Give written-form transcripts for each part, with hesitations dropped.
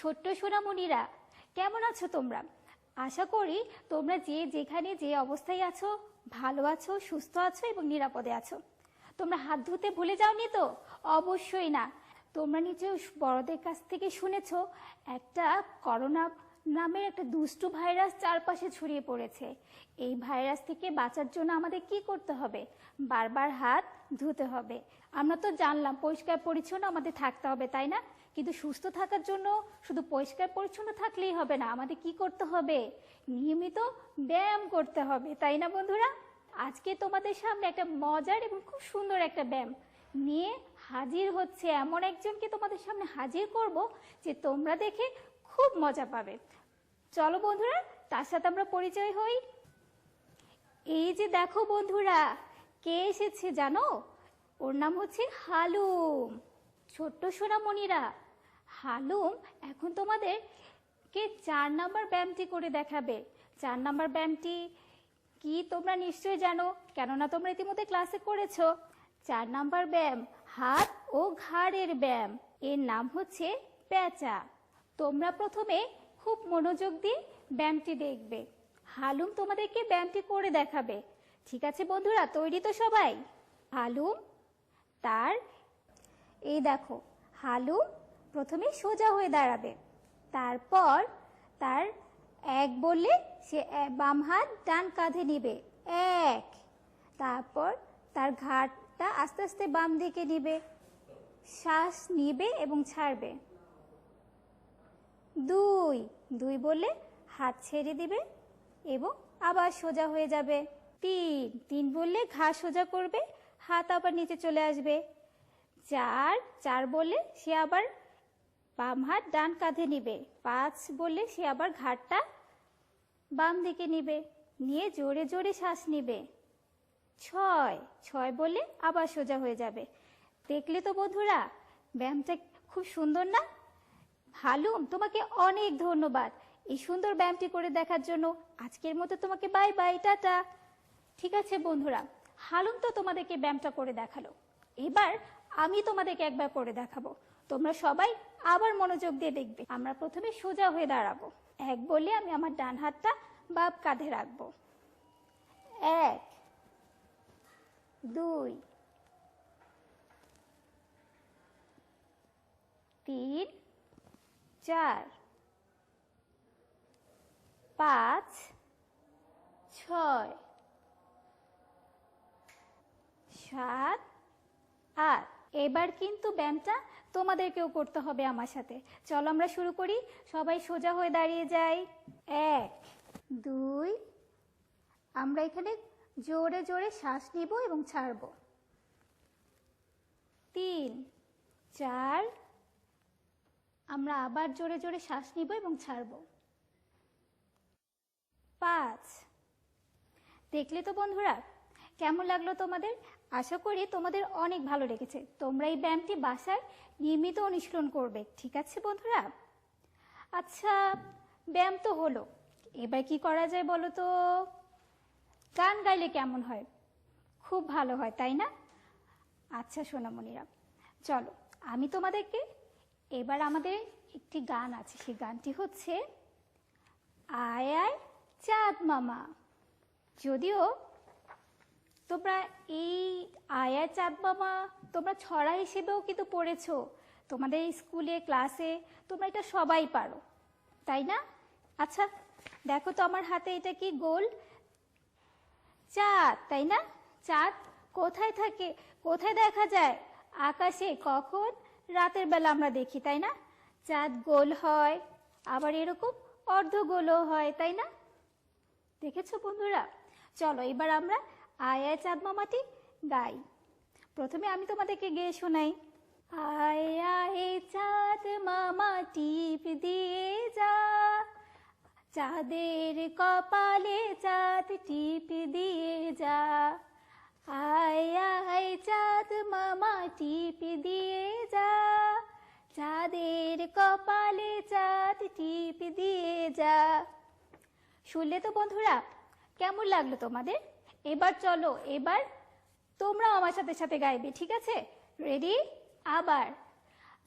ছোট্ট সোনামণিরা, কেমন আছো তোমরা? আশা করি তোমরা যে যেখানে যে অবস্থায় আছো ভালো আছো, সুস্থ আছো এবং নিরাপদে আছো। তোমরা হাত ধুতে ভুলে যাওনি তো? অবশ্যই না। তোমরা নিশ্চয়ই বড়দের কাছ থেকে শুনেছো একটা করোনা নামের একটা দুষ্টু ভাইরাস চারপাশে ছড়িয়ে পড়েছে। এই ভাইরাস থেকে বাঁচার জন্য আমাদের কি করতে হবে? বারবার হাত ধুতে হবে। আমরা তো জানলাম পরিষ্কার পরিচ্ছন্ন আমাদের থাকতে হবে, তাই না? কিন্তু সুস্থ থাকার জন্য শুধু পরিষ্কার পরিচ্ছন্ন থাকলেই হবে না, আমাদের কি করতে হবে? নিয়মিত ব্যায়াম করতে হবে, তাই না বন্ধুরা? আজকে তোমাদের সামনে একটা মজার এবং খুব সুন্দর একটা ব্যায়াম নিয়ে হাজির হচ্ছে এমন একজনকে তোমাদের সামনে হাজির করব যে তোমরা দেখে খুব মজা পাবে। চলো বন্ধুরা, তার সাথে আমরা পরিচয় হই। এই যে দেখো বন্ধুরা, কে এসেছে জানো? ওর নাম হচ্ছে হালুম। ছোট্ট সোনামণিরা, হালুম এখন তোমাদেরকে 4 নাম্বার ব্যায়ামটি করে দেখাবে। 4 নাম্বার ব্যায়ামটি কি তোমরা নিশ্চয়ই জানো, কেননা তোমরা ইতিমধ্যে ক্লাসে করেছো। 4 নাম্বার ব্যায়াম হাত ও ঘাড়ের ব্যায়াম। এর নাম হচ্ছে পেঁচা। তোমরা প্রথমে খুব মনোযোগ দিয়ে ব্যায়ামটি দেখবে। হালুম তোমাদেরকে ব্যায়ামটি করে দেখাবে। ঠিক আছে বন্ধুরা, তৈরি তো সবাই? হালুম তার এই দেখো, হালুম প্রথমে সোজা হয়ে দাঁড়াবে। তারপর তার 1 বললে সে বাম হাত ডান কাঁধে নিবে, 1। তারপর তার ঘাড়টা আস্তে আস্তে বাম দিকে নিবে, শ্বাস নিবে এবং ছাড়বে। 2 বললে হাত ছেড়ে দিবে এবং আবার সোজা হয়ে যাবে। 3 বললে ঘাড় সোজা করবে, হাত আবার নিচে চলে আসবে। 4 বললে সে আবার বাম হাত ডান কাঁধে নিবে। 5 বললে সে আবার ঘাড়টা বাম দিকে নিবে, নিয়ে জোরে জোরে শ্বাস নিবে। 6 বললে আবার সোজা হয়ে যাবে। দেখলে তো বন্ধুরা, ব্যায়ামটা খুব সুন্দর না? হালুম, তোমাকে অনেক ধন্যবাদ এই সুন্দর ব্যায়ামটি করে দেখার জন্য। আজকের মতো তোমাকে বাই বাই, টাটা। ঠিক আছে বন্ধুরা, হালুম তো তোমাদেরকে ব্যায়ামটা করে দেখালো, এবার আমি তোমাদেরকে একবার করে দেখাবো। তোমরা সবাই আবার মনোযোগ দিয়ে দেখবে। আমরা প্রথমে সোজা হয়ে দাঁড়াবো। 1 বললে আমি আমার ডান হাতটা বাম কাঁধে রাখবো। 1 2 3 4 5 6 7 8। এবার কিন্তু ব্যায়ামটা তোমাদেরকেও করতে হবে আমার সাথে। চলো আমরা শুরু করি। সবাই সোজা হয়ে দাঁড়িয়ে যাই। 1 2, আমরা এখানে জোরে জোরে শ্বাস নিব এবং ছাড়ব। 3 4, আমরা আবার জোরে জোরে শ্বাস নিব এবং ছাড়ব। 5। দেখলে তো বন্ধুরা, কেমন লাগলো তোমাদের? আশা করি তোমাদের অনেক ভালো লেগেছে। তোমরা এই ব্যায়ামটি বাসায় নিয়মিত অনুশীলন করবে, ঠিক আছে বন্ধুরা? আচ্ছা, ব্যায়াম তো হলো, এবার কি করা যায় বলো তো? গান গাইলে কেমন হয়? খুব ভালো হয়, তাই না? আচ্ছা সোনামণিরা, চলো আমি তোমাদেরকে এবার আমাদের একটি গান আছে, সেই গানটি হচ্ছে আয় আয় চাঁদ মামা। যদিও তোমরা এই আয় আয় চাঁদ মামা তোমরা ছড়া হিসেবেও কিন্তু পড়েছো তোমাদের স্কুলে ক্লাসে, তোমরা এটা সবাই পারো, তাই না? আচ্ছা দেখো তো আমার হাতে এটা কি? গোল চাঁদ, তাই না? চাঁদ কোথায় থাকে, কোথায় দেখা যায়? আকাশে। কখন? রাতের বেলা আমরা দেখি, তাই না? চাঁদ গোল হয়, আবার এরকম অর্ধগোলও হয়, তাই না? দেখেছো বন্ধুরা? চলো এবার আমরা আয় আয় চাঁদ মামাটি গাই। প্রথমে আমি তোমাদেরকে গেয়ে শোনাই। আয় আয় চাঁদ মামা টিপ দিয়ে যা, চাঁদের কপালে চাঁদ টিপ দিয়ে যা। আয় আয় চাঁদ মামা টিপ দিয়ে যা, চাঁদের কপালে চাঁদ টিপ দিয়ে যা। শুনলে তো বন্ধুরা, কেমন লাগলো তোমাদের? এবার চলো, এবার তোমরাও আমার সাথে সাথে গাইবে, ঠিক আছে? রেডি? আবার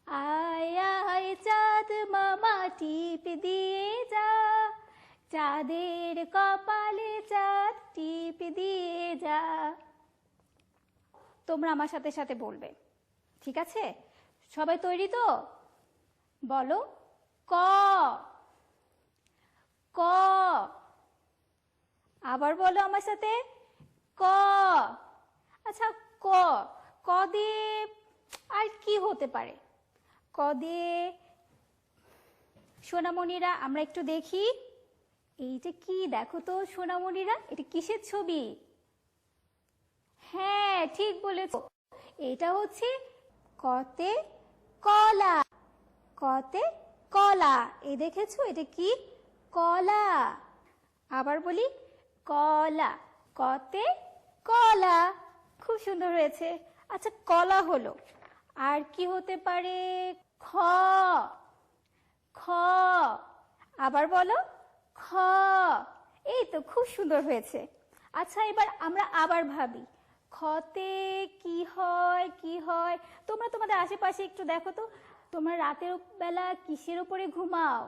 আয় আয় চাঁদ মামা টিপ দিয়ে যা, চাঁদের কপালে চাঁদ টিপ দিয়ে যা। তোমরা আমার সাথে সাথে বলবে, ঠিক আছে? সবাই তৈরি তো? বলো, ক। ক। আবার বলো আমার সাথে, ক। আচ্ছা, ক। ক দিয়ে আর কি হতে পারে? ক দিয়ে সোনামণিরা আমরা একটু দেখি। এইটা কি দেখো তো সোনামণিরা, এটা কিসের ছবি? হ্যাঁ, ঠিক বলেছো, এটা হচ্ছে কতে কলা। কতে কলা, এই দেখেছো এটা কি? কলা। আবার বলি, কলা। কতে কলা। খুব সুন্দর হয়েছে। আচ্ছা, কলা হলো, আর কি হতে পারে? খ। খ। আবার বলো, খ। এই তো, খুব সুন্দর হয়েছে। আচ্ছা, এবার আমরা আবার ভাবি, খতে কি হয়, কি হয়? তোমরা তোমাদের আশেপাশে একটু দেখো তো, তোমরা রাতের বেলা কিসের উপরে ঘুমাও?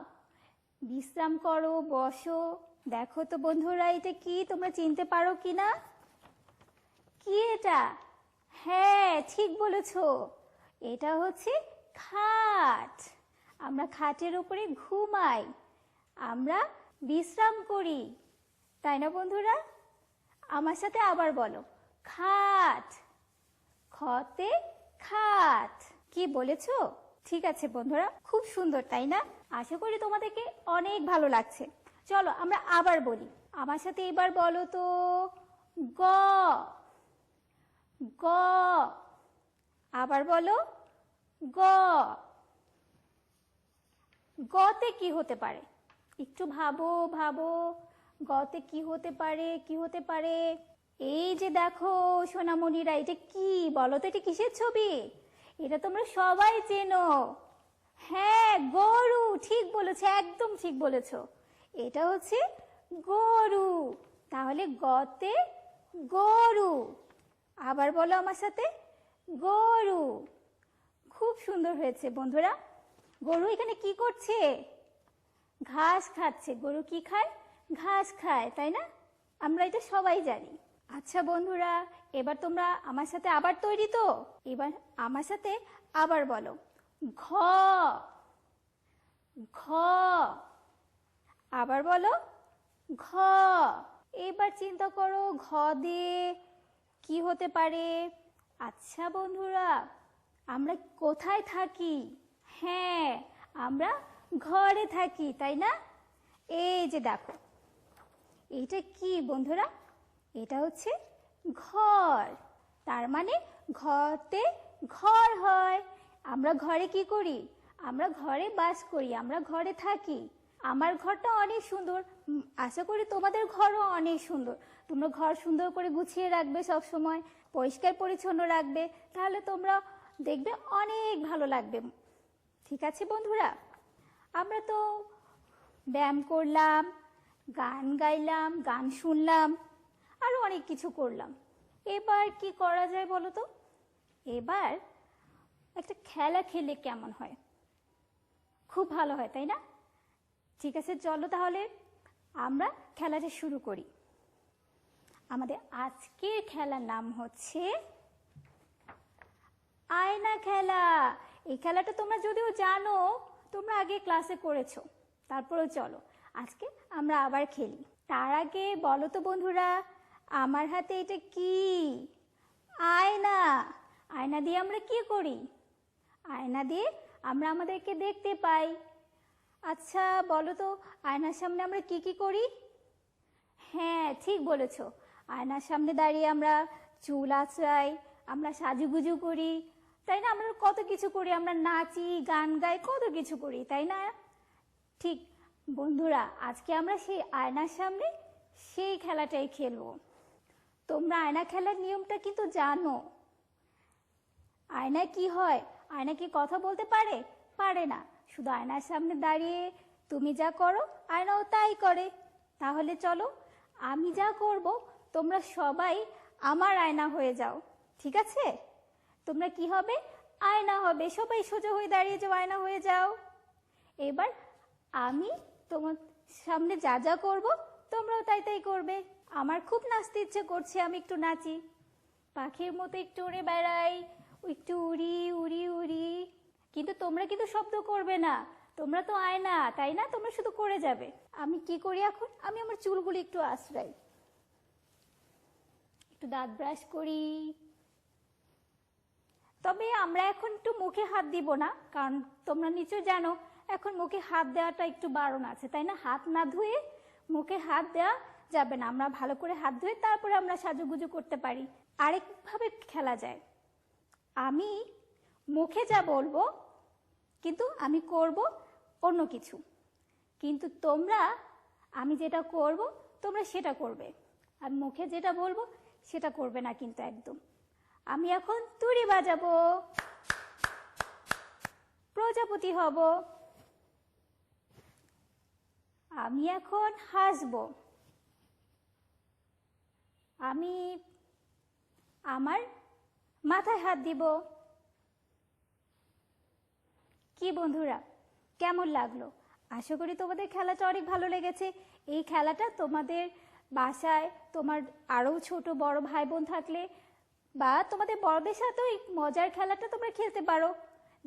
বিশ্রাম করো, বসো। দেখো তো বন্ধুরা, এটা কি তোমরা চিনতে পারো কিনা? কি এটা? হ্যাঁ, ঠিক বলেছো, এটা হচ্ছে খাট। আমরা খাটের উপরে ঘুমাই, আমরা বিশ্রাম করি, তাই না বন্ধুরা? আমার সাথে আবার বলো, খাট। খতে খাট। কি বলেছো? ঠিক আছে বন্ধুরা, খুব সুন্দর, তাই না? আশা করি তোমাদেরকে অনেক ভালো লাগছে। চলো আমরা আবার বলি, আমার সাথে এবার বলো তো, গ। গ। আবার বলো, গ। গতে কি হতে পারে? একটু ভাবো, ভাবো, গতে কি হতে পারে, কি হতে পারে? এই যে দেখো সোনামণিরা, এটা কি বলো তো, এটা কিসের ছবি? এটা তোমরা সবাই চেনো। হ্যাঁ, গরু। ঠিক বলেছো, একদম ঠিক বলেছো, এটা হচ্ছে গরু। তাহলে গতে গরু। আবার বলো আমার সাথে, গরু। খুব সুন্দর হয়েছে বন্ধুরা। গরু এখানে কি করছে? ঘাস খাচ্ছে। গরু কি খায়? ঘাস খায়, তাই না? আমরা এটা সবাই জানি। আচ্ছা বন্ধুরা, এবার তোমরা আমার সাথে আবার তৈরি তো? এবার আমার সাথে আবার বলো, ঘ। ঘ। আবার বলো, ঘ। এবার চিন্তা করো, ঘ দিয়ে কি হতে পারে? আচ্ছা বন্ধুরা, আমরা কোথায় থাকি? হ্যাঁ, আমরা ঘরে থাকি, তাই না? এই যে দেখো, এইটা কি বন্ধুরা? এটা হচ্ছে ঘর। তার মানে ঘরতে ঘর হয়। আমরা ঘরে কি করি? আমরা ঘরে বাস করি, আমরা ঘরে থাকি। আমার ঘরটা অনেক সুন্দর, আশা করি তোমাদের ঘরও অনেক সুন্দর। তোমরা ঘর সুন্দর করে গুছিয়ে রাখবে, সব সময় পরিষ্কার পরিচ্ছন্ন রাখবে, তাহলে তোমরা দেখবে অনেক ভালো লাগবে। ঠিক আছে বন্ধুরা, আমরা তো ব্যায়াম করলাম, গান গাইলাম, গান শুনলাম, আরো অনেক কিছু করলাম। এবার কি করা যায় বলো তো? এবার একটা খেলা খেলে কেমন হয়? খুব ভালো হয়, তাই না? ঠিক আছে, চলো তাহলে আমরা খেলাটা শুরু করি। আমাদের আজকের খেলার নাম হচ্ছে আয়না খেলা। এই খেলাটা তোমরা যদিও জানো, তোমরা আগে ক্লাসে করেছো, তারপরেও চলো আজকে আমরা আবার খেলি। তার আগে বলো তো বন্ধুরা, আমার হাতে এটা কি? আয়না। আয়না দিয়ে আমরা কি করি? আয়না দিয়ে আমরা আমাদেরকে দেখতে পাই। আচ্ছা বলো তো, আয়নার সামনে আমরা কি কি করি? হ্যাঁ, ঠিক বলেছো, আয়নার সামনে দাঁড়িয়ে আমরা চুল আঁচড়াই, আমরা সাজুগুজু করি, তাই না? আমরা কত কিছু করি, আমরা নাচি, গান গাই, কত কিছু করি, তাই না? ঠিক বন্ধুরা, আজকে আমরা সেই আয়নার সামনে সেই খেলাটাই খেলবো। তোমরা আয়না খেলার নিয়মটা কিন্তু জানো। আয়নায় কি হয়? আয়না কি কথা বলতে পারে? পারে না। শুধু আয়নার সামনে দাঁড়িয়ে তুমি যা করো, আয়নাও তাই করে। তাহলে চলো, আমি যা করব তোমরা সবাই আমার আয়না হয়ে যাও, ঠিক আছে? তোমরা কি হবে? আয়না হবে। সবাই সোজা হয়ে দাঁড়িয়ে যাও, আয়না হয়ে যাও। এবার আমি তোমার সামনে যা যা করব তোমরাও তাই তাই করবে। আমার খুব নাচতে ইচ্ছে করছে, আমি একটু নাচি, পাখির মতো একটু উড়ে বেড়াই, একটু উড়ি উড়ি উড়ি। কিন্তু তোমরা কিন্তু শব্দ করবে না, তোমরা তো আয়না, তাই না? তোমরা শুধু করে যাবে। আমি কি করি এখন? আমি আমার চুলগুলি একটু আশ্রাই, একটু দাঁত ব্রাশ করি। তবে আমরা এখন একটু মুখে হাত দিব না, কারণ তোমরা নিশ্চয় জানো এখন মুখে হাত দেওয়াটা একটু বারণ আছে, তাই না? হাত না ধুয়ে মুখে হাত দেওয়া যাবে না। আমরা ভালো করে হাত ধুয়ে তারপরে আমরা সাজুগুজু করতে পারি। আরেকভাবে খেলা যায়। আমি মুখে যা বলবো কিন্তু আমি করব অন্য কিছু, কিন্তু তোমরা আমি যেটা করব তোমরা সেটা করবে। আমি মুখে যেটা বলবো সেটা করবে না কিন্তু একদম। আমি এখন তুড়ি বাজাবো, প্রজাপতি হব। আমি এখন হাসবো। আমি আমার মাথায় হাত দিব। কি বন্ধুরা, কেমন লাগলো? আশা করি তোমাদের খেলাটা অনেক ভালো লেগেছে। এই খেলাটা তোমাদের বাসায় তোমার আরও ছোট বড় ভাই বোন থাকলে বা তোমাদের বড়দের সাথেও এই মজার খেলাটা তোমরা খেলতে পারো,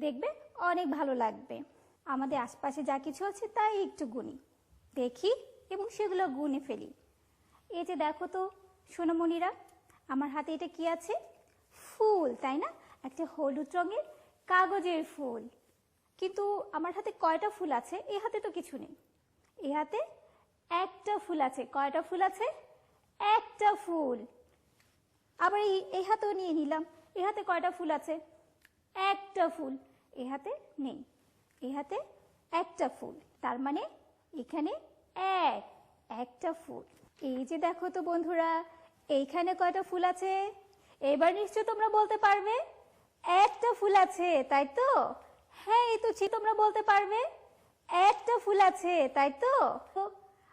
দেখবে অনেক ভালো লাগবে। আমাদের আশপাশে যা কিছু আছে তাই একটু গুনি, দেখি এবং সেগুলো গুনে ফেলি। এই যে দেখো তো সোনামণিরা, আমার হাতে এটা কি আছে? ফুল, তাই না? একটা হলুদ রঙের কাগজের ফুল। কিন্তু আমার হাতে কয়টা ফুল আছে? এই হাতে তো কিছু নেই, এই হাতে একটা ফুল আছে। কয়টা ফুল আছে? একটা ফুল। আবার এই হাতেও নিয়ে নিলাম, এই হাতে কয়টা ফুল আছে? একটা ফুল। এই হাতে নেই, এই হাতে একটা ফুল। তার মানে এখানে একটা ফুল। এই যে দেখো তো বন্ধুরা, এইখানে কয়টা ফুল আছে? এবার নিশ্চয় তোমরা বলতে পারবে একটা ফুল আছে, তাই তো? হ্যাঁ, এই তো তোমরা বলতে পারবে একটা ফুল আছে, তাই তো?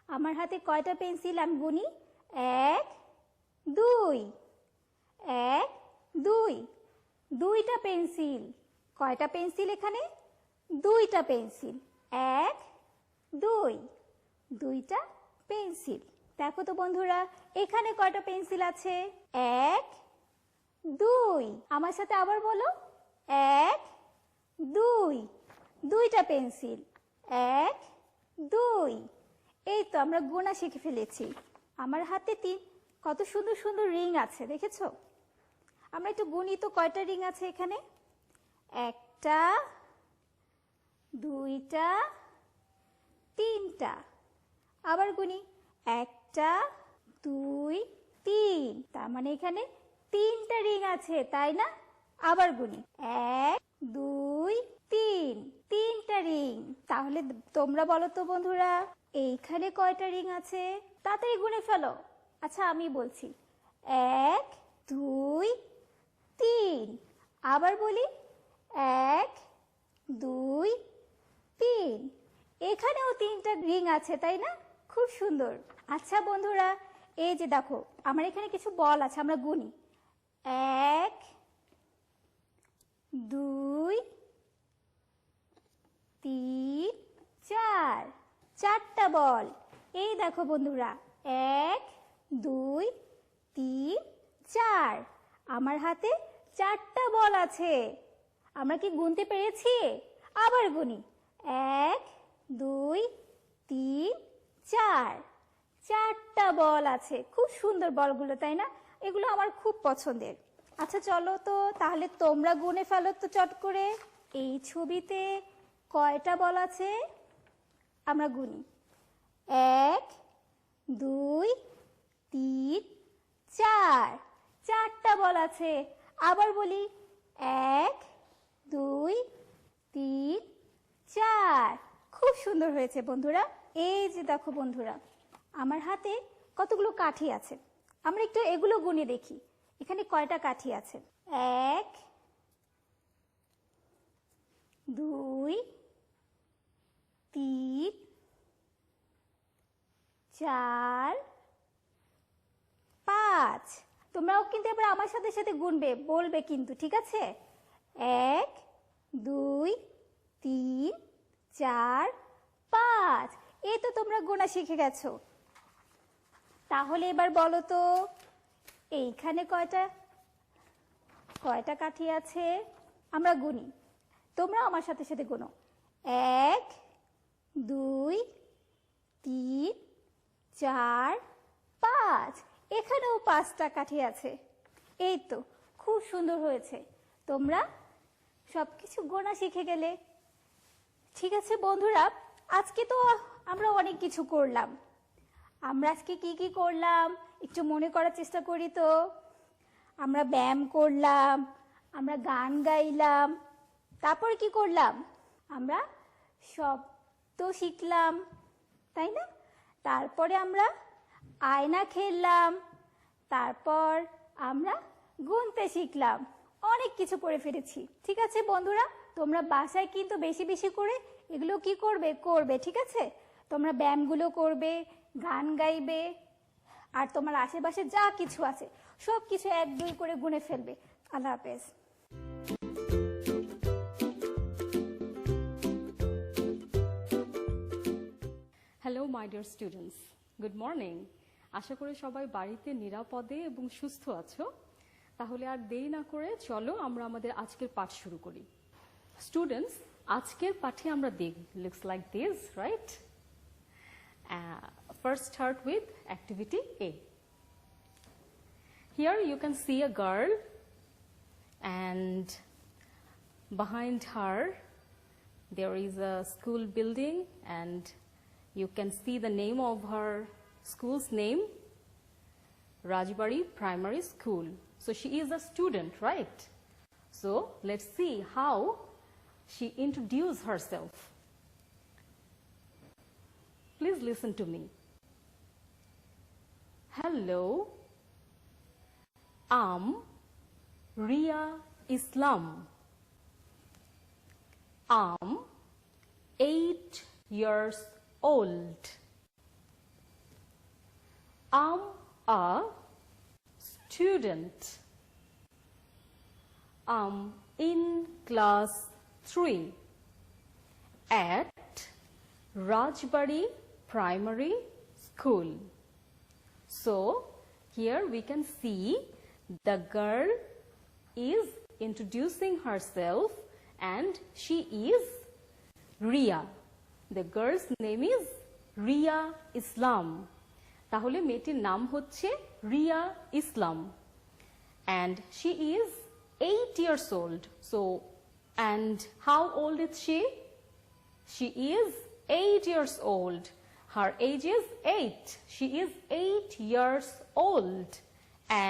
আমার হাতে কয়টা পেন্সিল আমি গুনি? 1 2, 1 2, দুইটা পেন্সিল। কয়টা পেন্সিল এখানে? দুইটা পেন্সিল। 1 2, দুইটা পেন্সিল। দেখো তো বন্ধুরা, এখানে কয়টা পেন্সিল আছে? 1 2। আমার সাথে আবার বলো, 1 2, দুইটা পেন্সিল। 1 2। এই তো আমরা গোনা শিখে ফেলেছি। আমার হাতে কত সুন্দর সুন্দর রিং আছে, দেখেছো? আমরা একটু গুনি তো, কয়টা রিং আছে এখানে? 1টা 2টা 3টা। আবার গুনি, 1টা 2 3। তার মানে এখানে 3টা রিং আছে, তাই না? আবার গুনি, 1 2 3, 3টা রিং। তাহলে তোমরা বলো তো বন্ধুরা, এইখানে কয়টা রিং আছে? তাড়াতাড়ি গুনে ফেলো। আচ্ছা আমি বলছি, 1 2 3। আবার বলি, 1 2 3। এখানেও 3টা রিং আছে, তাই না? খুব সুন্দর। আচ্ছা বন্ধুরা, এই যে দেখো আমার এখানে কিছু বল আছে, আমরা গুনি, 1 2 3 4, 4টা বল। এই দেখো বন্ধুরা, 1 2 3 4। আমার হাতে 4টা বল আছে। আমরা কি গুনতে পেরেছি? আবার গুনি, 1 2 3 4, 4টা বল আছে। খুব সুন্দর বলগুলো, তাই না? এগুলো আমার খুব পছন্দের। আচ্ছা চলো তো তাহলে তোমরা গুনে ফেলো তো চট করে, এই ছবিতে কয়টা বল আছে? আমরা গুনি, 1 2 3 4, 4টা বল আছে। আবার বলি, 1 2 3 4। খুব সুন্দর হয়েছে বন্ধুরা। এই যে দেখো বন্ধুরা, আমার হাতে কতগুলো কাঠি আছে। আমরা একটু এগুলো গুনে দেখি, এখানে কয়টা কাঠি আছে? 1 2 3 4 5। তোমরাও কিন্তু এবার আমার সাথে সাথে গুনবে, বলবে কিন্তু, ঠিক আছে? 1 2 3 4 5। 5। এই তো তোমরা গোনা শিখে গেছো। তাহলে এবার বলো তো এইখানে কয়টা কয়টা কাঠি আছে? আমরা গুনি, তোমরা আমার সাথে সাথে গুনো। 1 2 3 4 5। এখানেও 5টা কাঠি আছে। এই তো খুব সুন্দর হয়েছে, তোমরা সবকিছু গোনা শিখে গেলে। ঠিক আছে বন্ধুরা, আজকে তো আমরা অনেক কিছু করলাম। আমরা আজকে কি কি করলাম একটু মনে করার চেষ্টা করি তো। আমরা ব্যায়াম করলাম, আমরা গান গাইলাম, তারপর কি করলাম? আমরা শব্দ শিখলাম, তাই না? তারপরে আমরা আয়না খেললাম, তারপর আমরা গুনতে শিখলাম। অনেক কিছু করে ফেলেছি। ঠিক আছে বন্ধুরা, তোমরা বাসায় কিন্তু বেশি বেশি করে এগুলো কি করবে, ঠিক আছে? তোমরা ব্যায়ামগুলো করবে, গান গাইবে, আর তোমার আশেপাশে যা কিছু আছে সব কিছু 1 2 করে গুনে ফেলবে। আল্লাহ হাফেজ। Hello my dear students, good morning. আশা করি সবাই বাড়িতে নিরাপদে এবং সুস্থ আছো। তাহলে আর দেরি না করে চলো আমরা আমাদের আজকের পাঠ শুরু করি। স্টুডেন্টস, আজকের পাঠে আমরা looks like this, right? First start with activity A. Here you can see a girl and behind her there is a school building and you can see the name of her school's name, Rajbari Primary School. So she is a student, right? So let's see how she introduced herself. Please listen to me. Hello, I'm Ria Islam. I'm 8 years old. I'm a student. I'm in class 3 at Rajbari Primary School. So here we can see the girl is introducing herself and she is Ria. The girl's name is Ria Islam. তাহলে মেয়েটির নাম হচ্ছে রিয়া ইসলাম and she is 8 years old. So, and how old is she? She is 8 years old. Her age is 8. She is 8 years old.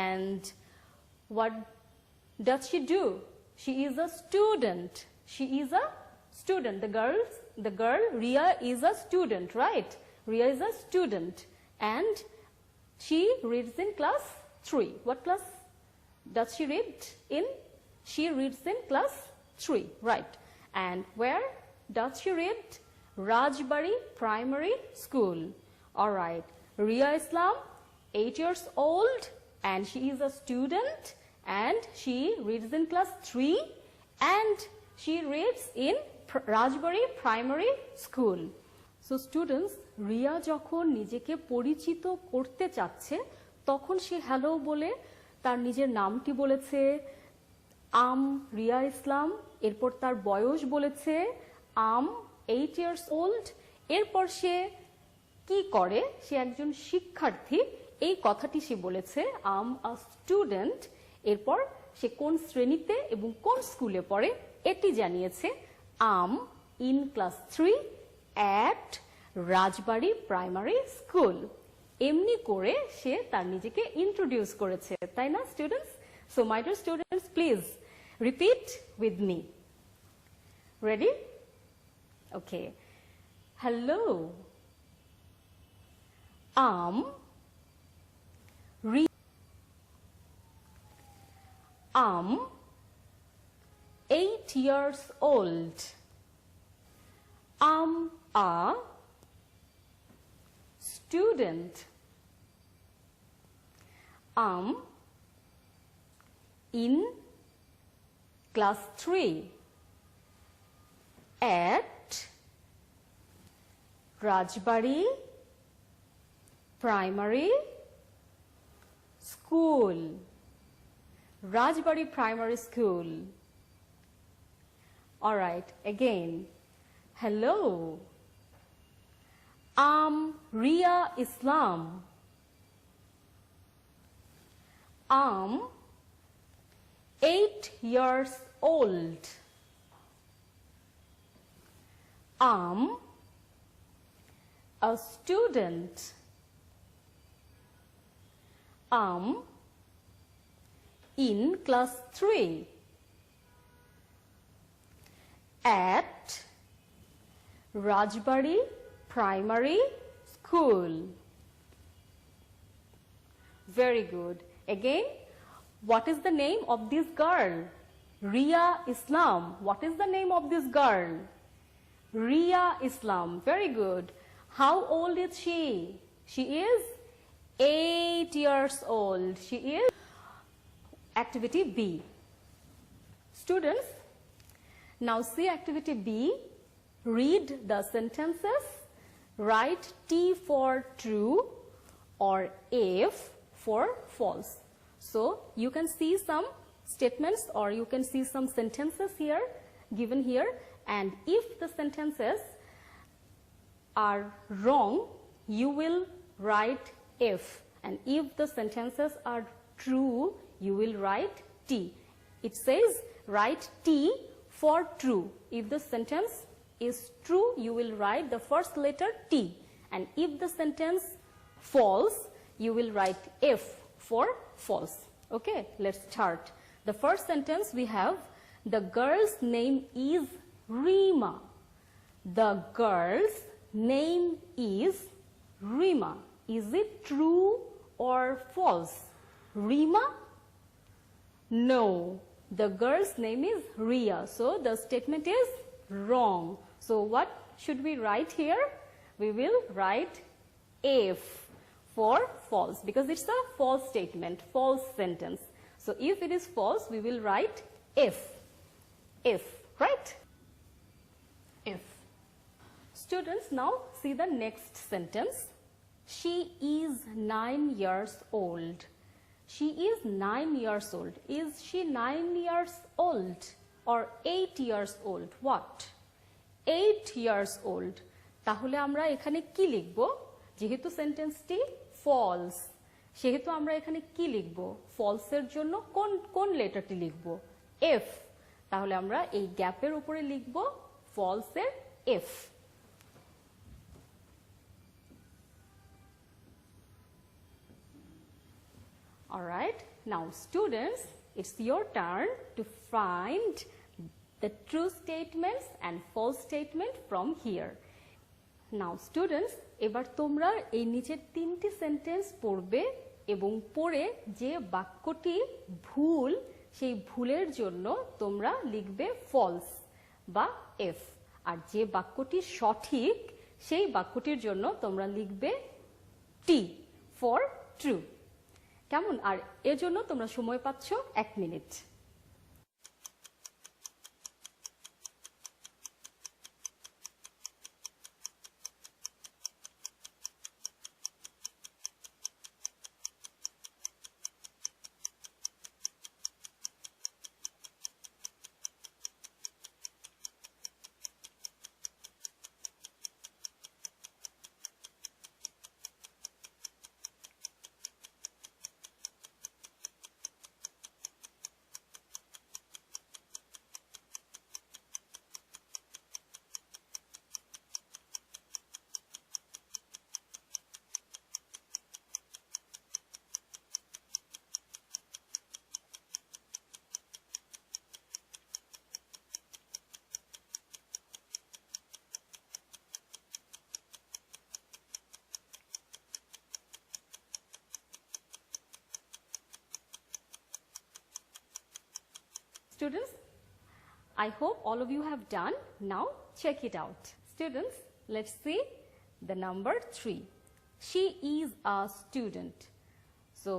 And what does she do? She is a student. She is a student. The girl, Ria, is a student, right? Ria is a student. And she reads in class 3. What class does she read in? She reads in class 3, right? And where does she read? Rajbari Primary School. All right. Ria Islam, 8 years old, and she is a student, and she reads in class 3, and she reads in Rajbari Primary School. So students, Riya যখন নিজেকে পরিচিত করতে চাচ্ছে তখন সে hello বলে তার নিজের নামটি বলেছে, আম রিয়া ইসলাম। এরপর তার বয়স বলেছে আম 8 years old। এরপর সে কি করে? সে একজন শিক্ষার্থী, এই কথাটি সে বলেছে আম আ স্টুডেন্ট। এরপর সে কোন শ্রেণীতে এবং কোন স্কুলে পড়ে এটি জানিয়েছে I'm in class 3 at Rajbari primary school. এমনি করে সে তার নিজেকে ইন্ট্রোডিউস করেছে, তাই না students? So my dear students, please repeat with me. Ready? Okay. Hello, I'm 8 years old. I'm a student. I'm in class 3 at Rajbari Primary School. Rajbari Primary School. All right, again. Hello. I'm Ria Islam. I'm 8 years old. I'm a student. I'm in class 3 at Rajbari Primary School. Very good. Again, what is the name of this girl? Ria Islam. What is the name of this girl? Ria Islam. Very good. How old is she? She is 8 years old. She is activity B. Students, now see activity B. Read the sentences. Write T for true or F for false. So you can see some statements or you can see some sentences here given here, and if the sentences are wrong you will write F, and if the sentences are true you will write T. It says write T for true. If the sentence is true you will write the first letter T, and if the sentence false you will write F for false. Okay, let's start. The first sentence we have, the girl's name is Rima. The girl's name is Rima. Is it true or false? Rima? No, the girl's name is Ria. So the statement is wrong. So what should we write here? We will write F for false, because it's a false statement, false sentence. So if it is false, we will write F. F, right? F. Students, now see the next sentence. She is 9 years old. She is 9 years old. Is she 9 years old or 8 years old? What? 8 years old. তাহলে আমরা এখানে কি লিখব? যেহেতু সেন্টেন্সটি false, সেহেতু আমরা এখানে কি লিখব? ফলসের জন্য কোন লেটারটি লিখব? এফ। তাহলে আমরা এই গ্যাপের উপরে লিখব ফলসের F. All right, now students, it's your turn to find the true statements and false statement from here. Now students, এবার তোমরা এই নিচের তিনটি সেন্টেন্স পড়বে এবং পড়ে যে বাক্যটি ভুল সেই ভুলের জন্য তোমরা লিখবে ফলস বা এফ, আর যে বাক্যটি সঠিক সেই বাক্যটির জন্য তোমরা লিখবে টি ফর ট্রু। কেমন? আর এর জন্য তোমরা সময় পাচ্ছ 1 minute. Students, I hope all of you have done. Now check it out. Students, let's see the number 3. She is a student. So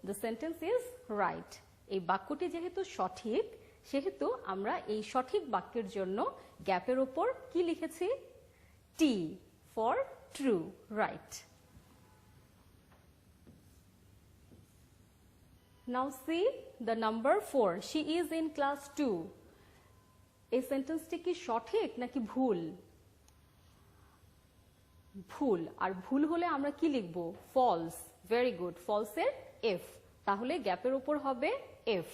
the sentence is right. এই বাক্যটি যেহেতু সঠিক সেহেতু আমরা এই সঠিক বাক্যের জন্য গ্যাপের উপর কি লিখেছি? টি for true, right. Now see the number 4. She is in class 2. এই সেন্টেন্সটি কি সঠিক নাকি ভুল? ভুল। আর ভুল হলে আমরা কি লিখব? ফলস। Very good. ফলসের এফ। তাহলে গ্যাপের উপর হবে F.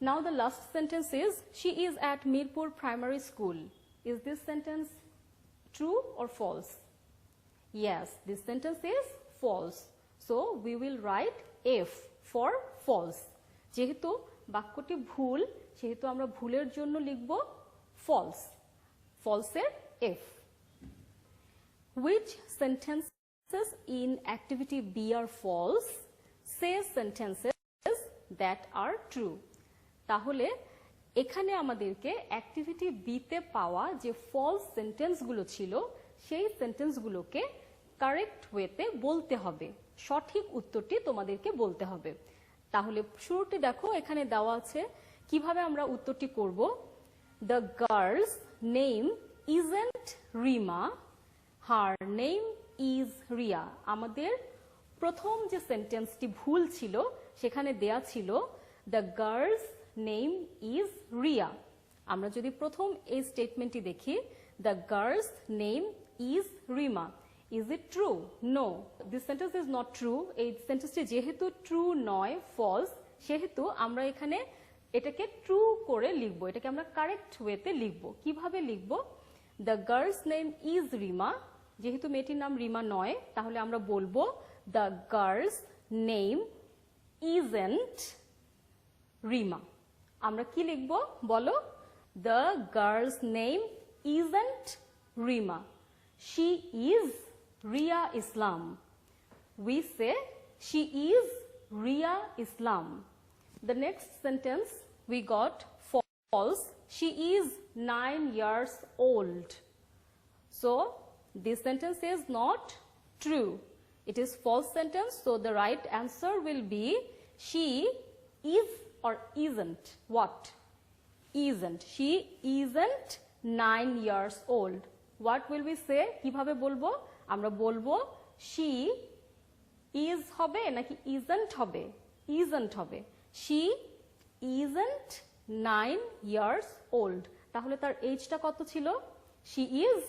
Now the last sentence is, she is at Mirpur Primary School. Is this sentence true or false? Yes, this sentence is false. So we will write F for false. যেহেতু বাক্যটি ভুল, সেহেতু আমরা ভুলের জন্য লিখব false. False এর F. Which sentences in activity B are false? Say sentences that are true. তাহলে এখানে আমাদেরকে অ্যাক্টিভিটি বিতে পাওয়া যে ফলস সেন্টেন্সগুলো ছিল সেই সেন্টেন্সগুলোকে কারেক্ট ওয়েতে বলতে হবে, সঠিক উত্তরটি তোমাদেরকে বলতে হবে। তাহলে শুরুটি দেখো, এখানে দেওয়া আছে কিভাবে আমরা উত্তরটি করব। The girl's name isn't Rima, her name is Riya. আমাদের প্রথম যে সেন্টেন্সটি ভুল ছিল সেখানে দেয়া ছিল the girl's name is Riya. আমরা যদি প্রথম এই স্টেটমেন্টটি দেখি, the girl's name is Rima. Is it true? No, this sentence is not true. এই সেন্টেন্সটি যেহেতু ট্রু নয়, ফলস, সেহেতু আমরা এখানে এটাকে ট্রু করে লিখবো, এটাকে আমরা কারেক্ট ওয়েতে লিখবো। কিভাবে লিখবো? The girl's name is Rima, যেহেতু মেয়েটির নাম রিমা নয়, তাহলে আমরা বলবো the girl's name isn't Rima. আমরা কি লিখব বলো? The girl's name isn't Rima, she is Riya Islam. We say she is Riya Islam. The next sentence we got false. She is 9 years old. So this sentence is not true. It is false sentence. So the right answer will be she is or isn't. What? Isn't. She isn't 9 years old. What will we say? কিভাবে বলবো? আমরা বলবো she is হবে নাকি isn't হবে? Isn't হবে। She isn't 9 years old. তাহলে তার এজটা কত ছিল? She is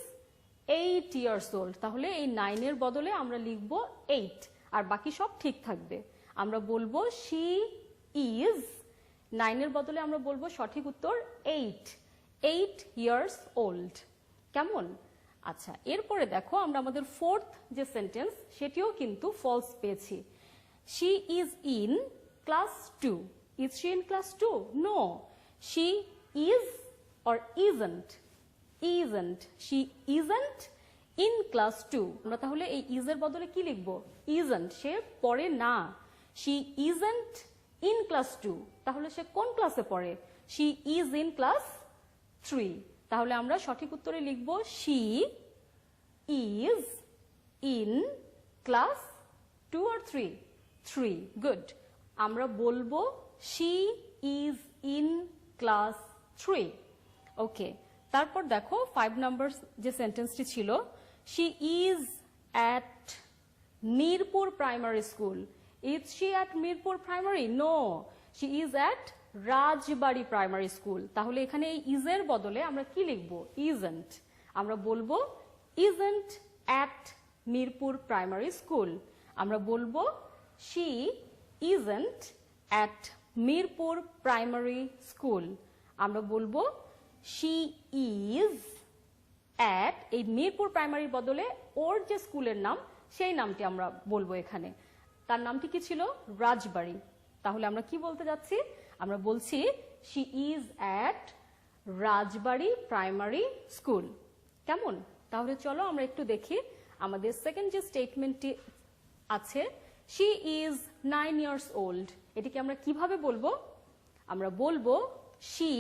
8 years old. তাহলে এই 9 এর বদলে আমরা লিখব 8, আর বাকি সব ঠিক থাকবে। আমরা বলবো she is, 9 এর বদলে আমরা বলবো সঠিক উত্তর 8 years old। কেমন? আচ্ছা, এরপরে দেখো আমরা আমাদের ফোর্থ যে সেন্টেন্স সেটিও কিন্তু ফলস পেয়েছি। She is in class 2. Is she in class 2? No. She is or isn't. Isn't. She isn't in class 2. আমরা তাহলে এই is এর বদলে কি লিখব? Isn't. সে পড়ে না। She isn't in class 2. তাহলে সে কোন ক্লাসে পড়ে? She is in class 3. তাহলে আমরা সঠিক উত্তরে লিখব she is in class 2 or 3? 3. Good. আমরা বলবো she is in class 3. ওকে, তারপর দেখো 5 নাম্বার যে সেন্টেন্সটি ছিল, she is at Mirpur Primary School. Is she at Mirpur Primary? No, she is at Rajbari Primary School. তাহলে এখানে এই is এর বদলে আমরা কি লিখব? Isn't. আমরা বলবো isn't at Mirpur Primary School. আমরা বলবো she isn't at Mirpur Primary School. আমরা বলবো she is at, এই মিরপুর প্রাইমারির বদলে ওর যে স্কুলের নাম সেই নামটি আমরা বলবো এখানে। তার নামটি কি ছিল? রাজবাড়ি। তাহলে আমরা কি বলতে যাচ্ছি? আমরা বলছি she is at Rajbari primary school. কেমন? তাহলে চলো আমরা একটু দেখি আমাদের সেকেন্ড যে স্টেটমেন্টটি আছে, she is 9 years old. এটিকে আমরা কিভাবে বলবো? আমরা বলবো she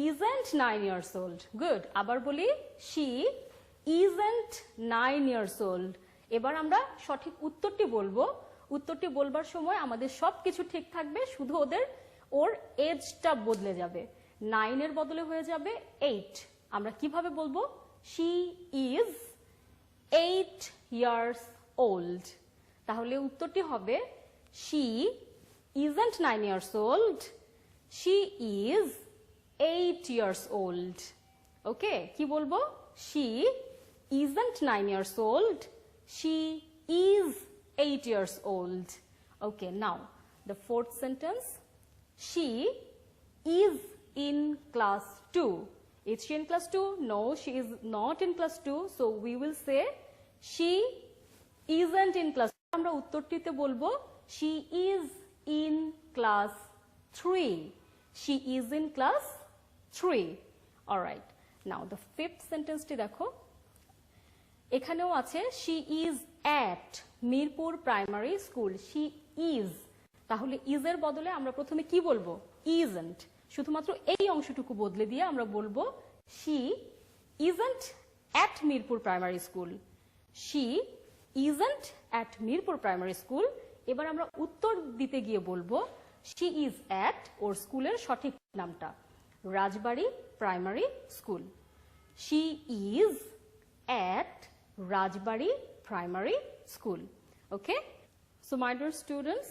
isn't 9 years old. Good. আবার বলি she isn't 9 years old. এবার আমরা সঠিক উত্তরটি বলবো। উত্তরটি বলবার সময় আমাদের সবকিছু ঠিক থাকবে, শুধু ওর এজটা বদলে যাবে, 9 এর বদলে হয়ে যাবে 8। আমরা কিভাবে বলবো? She is 8 years old. তাহলে উত্তরটি হবে she isn't 9 years old, she is 8 years old. Okay, কি বলবো? She isn't 9 years old, she is 8 years old. Okay, now the fourth sentence. She is in class 2. Is she in class 2? No, she is not in class 2. So we will say she isn't in class 2. আমরা উত্তরটিতে বলবো she is in class 3. She is in class 3. All right. Now the fifth sentence টি দেখো, এখানেও আছে she is at Mirpur primary school. she is, তাহলে is এর বদলে আমরা প্রথমে কি বলবো? isn't। শুধুমাত্র এই অংশটুকু বদলে দিয়ে আমরা বলবো she isn't at Mirpur primary school, she isn't at Mirpur primary school. এবার আমরা উত্তর দিতে গিয়ে বলবো she is at ওর স্কুলের সঠিক নামটা Rajbari primary school. she is at Rajbari primary school. Okay, so my dear students,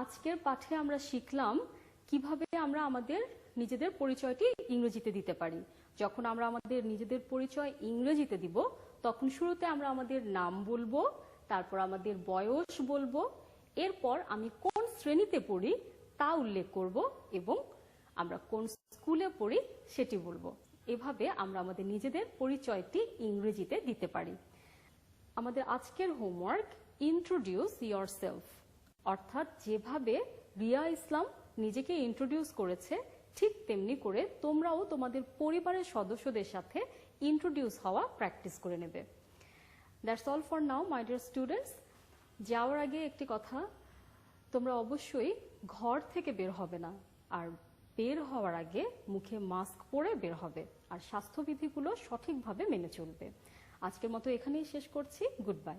আজকের পাঠে আমরা শিখলাম কিভাবে আমরা আমাদের নিজেদের পরিচয়টি ইংরেজিতে দিতে পারি। যখন আমরা আমাদের নিজেদের পরিচয় ইংরেজিতে দিব, তখন শুরুতে আমরা আমাদের নাম বলবো, তারপর আমাদের বয়স বলবো, এরপর আমি কোন শ্রেণীতে পড়ি তা উল্লেখ করব এবং আমরা কোন স্কুলে পড়ি সেটি বলবো। এভাবে আমরা আমাদের নিজেদের পরিচয়টি ইংরেজিতে দিতে পারি। আমাদের আজকের হোমওয়ার্ক ইন্ট্রোডিউস ইয়োরসেলফ, অর্থাৎ যেভাবে রিয়া ইসলাম নিজেকে ইন্ট্রোডিউস করেছে ঠিক তেমনি করে তোমরাও তোমাদের পরিবারের সদস্যদের সাথে ইন্ট্রোডিউস হওয়া প্র্যাকটিস করে নেবে। That's all for now my dear students. যাওয়ার আগে একটি কথা, তোমরা অবশ্যই ঘর থেকে বের হবে না, আর বের হওয়ার আগে মুখে মাস্ক পরে বের হবে, আর স্বাস্থ্যবিধিগুলো সঠিকভাবে মেনে চলবে। আজকের মতো এখানেই শেষ করছি। Good bye.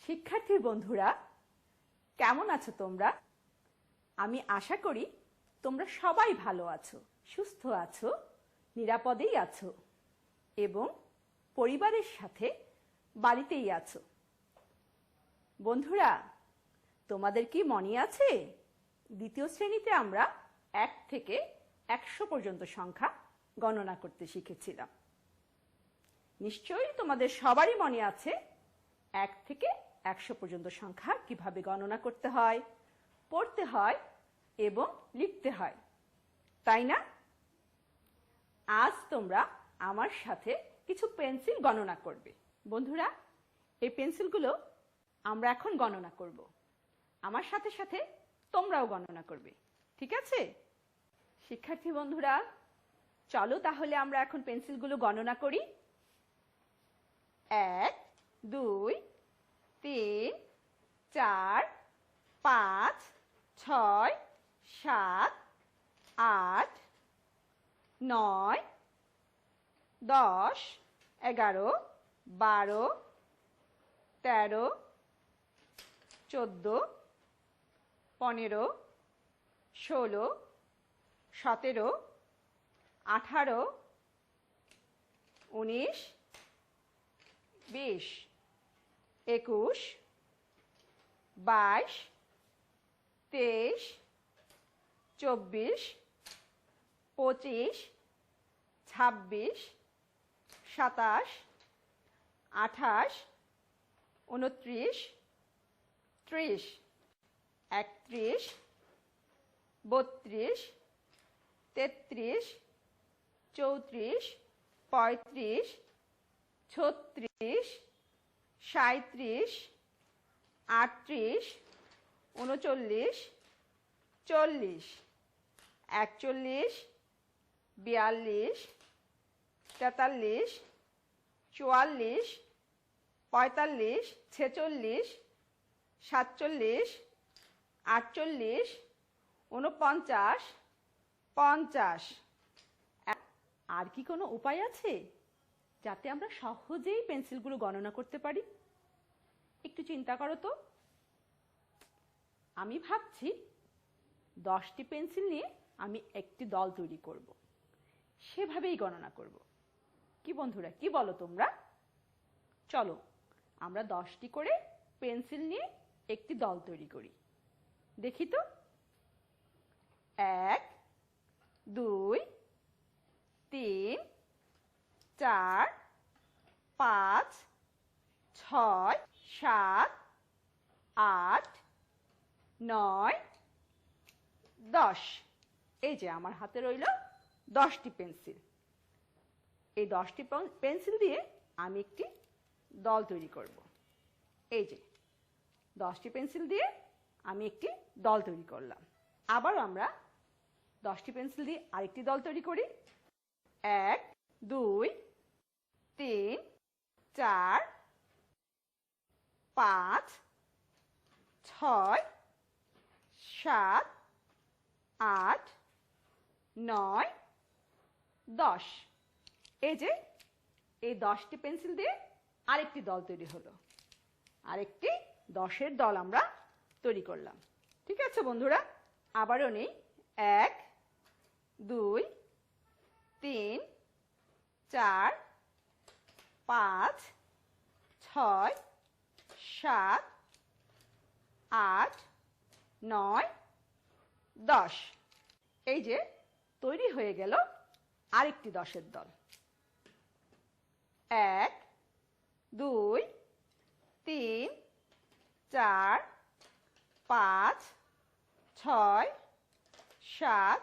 শিক্ষার্থী বন্ধুরা, কেমন আছো তোমরা? আমি আশা করি তোমরা সবাই ভালো আছো, সুস্থ আছো, নিরাপদেই আছো এবং পরিবারের সাথে বাড়িতেই আছো। বন্ধুরা, তোমাদের কি মনে আছে দ্বিতীয় শ্রেণীতে আমরা 1 থেকে 100 পর্যন্ত সংখ্যা গণনা করতে শিখেছিলাম? নিশ্চয়ই তোমাদের সবারই মনে আছে 1 থেকে 100 পর্যন্ত সংখ্যা কিভাবে গণনা করতে হয়, পড়তে হয় এবং লিখতে হয়, তাই না? আজ তোমরা আমার সাথে কিছু পেন্সিল গণনা করবে। বন্ধুরা, এই পেন্সিলগুলো আমরা এখন গণনা করব। আমার সাথে সাথে তোমরাও গণনা করবে, ঠিক আছে? শিক্ষার্থী বন্ধুরা, চলো তাহলে আমরা এখন পেন্সিলগুলো গণনা করি। 1, 2, 3, 4, 5, 6, 7, 8, 9, 10, 11, 12, 13, 14, 15, 16, 17, 18, 19, 20, 21, 22, 23, 24, 25, 26, 27, 28, 29, 30, 31, 32, 33, 34, 35, 36, 37, 38, 39, 40, 41, 42, 43, 44, 45, 46, 47, 48, 49, 50। আর কি কোনো উপায় আছে যাতে আমরা সহজেই পেন্সিলগুলো গণনা করতে পারি? একটু চিন্তা করো তো। আমি ভাবছি 10টি পেন্সিল নিয়ে আমি একটি দল তৈরি করব, সেভাবেই গণনা করব। কি বন্ধুরা, কি বলো তোমরা? চলো আমরা 10টি করে পেন্সিল নিয়ে একটি দল তৈরি করি। দেখি তো। 1, 2, 3, 4, 5, 6, 7, 8, 9, 10। এই যে আমার হাতে রইল 10টি পেন্সিল। এই 10টি পেন্সিল দিয়ে আমি একটি দল তৈরি করব। এই যে 10টি পেন্সিল দিয়ে আমি একটি দল তৈরি করলাম। আবারও আমরা 10টি পেন্সিল দিয়ে আরেকটি দল তৈরি করি। 1, 2, 3, 4, 5, 6, 7, 8, 9, 10। এই যে এই 10টি পেন্সিল দিয়ে আরেকটি দল তৈরি হলো। আরেকটি 10-এর দল আমরা তৈরি করলাম। ঠিক আছে বন্ধুরা, আবারও নেই। 1, 2, 3, 4, 5, 6, 7, 8, 9, 10। এই যে তৈরি হয়ে গেল আরেকটি 10-এর দল। 1, 2, 3, 4, 5, 6, 7,